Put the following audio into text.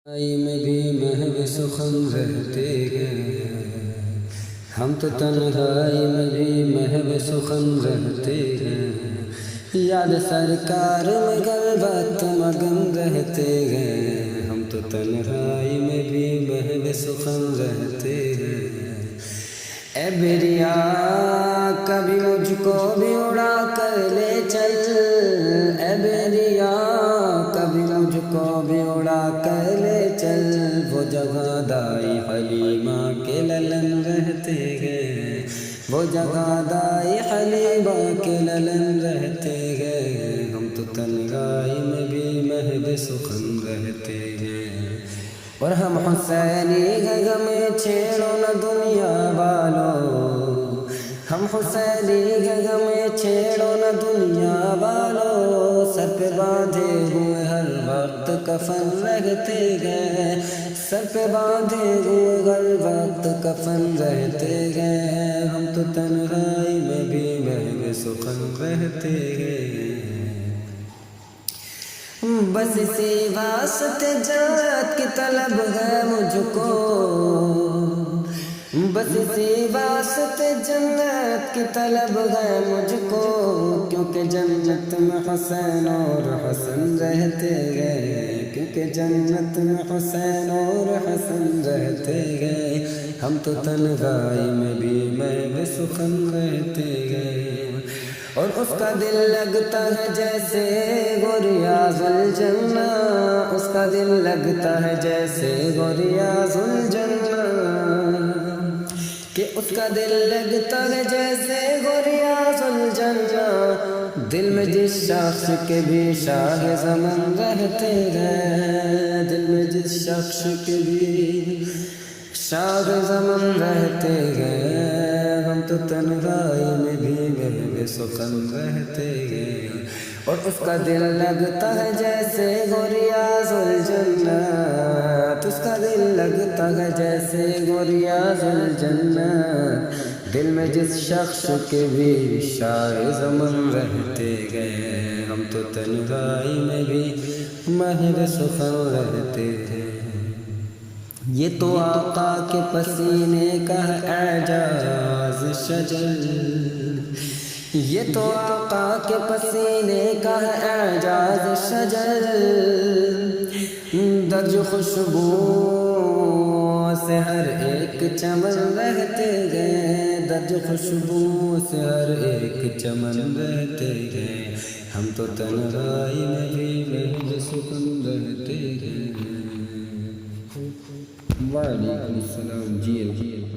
میں بھی محو سخن رہتے ہیں، ہم تو تنہائی میں بھی محو سخن رہتے ہیں، یاد سرکار مگر وقت مگن رہتے ہیں، ہم تو تنہائی میں بھی محو سخن رہتے ہیں۔ اے بریا کبھی مجھ کو بھی اڑا کر لے چل، اے بریا کبھی مجھ کو بھی اڑا کر لے چل، وہ جگہ دائی حلیمہ کے للن رہتے ہیں، وہ جگہ دائی حلیمہ کے للن رہتے ہیں، ہم تو تنہائی میں بھی محو سخن رہتے ہیں۔ اور ہم حسینی ہیں غم چھیڑو نہ دنیا والو، ہم حسینی ہیں غم چھیڑو نہ دنیا والو، سر پہ باندھے ہوئے ہر وقت کفن رہتے ہیں، سر پہ باندھے ہوئے ہر وقت کفن رہتے ہیں، ہم تو تنہائی میں بھی محو سخن رہتے ہیں۔ بس اسی واسطے جنت کی طلب ہے مجھ کو، بس اسی واسطے جنت کی طلب ہے مجھ کو، کیونکہ جنت میں حسین اور حسن رہتے گئے، کیونکہ جنت میں حسین اور حسن رہتے گئے، ہم تو تنہائی میں بھی محو سخن رہتے گئے۔ اور اس کا دل لگتا ہے جیسے گریاز الجنہ، اس کا دل لگتا ہے جیسے گریاز الجنہ، کہ اس کا دل لگتا ہے جیسے گریاز الجنہ، دل میں جس شخص کے بھی شاہ زمن رہتے ہیں، دل میں جس شخص کے بھی شاہ زمن رہتے ہیں، ہم تو تنہائی میں بھی محو سخن رہتے ہیں۔ اور اس کا دل لگتا ہے جیسے گریاز الجنہ، اس کا دل لگتا ہے جیسے گریاز الجنہ، دل میں جس شخص کے بھی شاہ زمن رہتے گئے، ہم تو تنہائی میں بھی محو سخن رہتے ہیں۔ یہ تو آقا کے پسینے کا اعجاز شجر، یہ تو آقا کے پسینے کا اعجاز شجر، درج خوشبو سے ہر ایک چمن رہتے گئے، درج خوشبو سے ہر ایک چمن رہتے گئے، ہم تو تنہائی میں بھی محو سخن رہتے گئے۔ وعلیکم السلام جی۔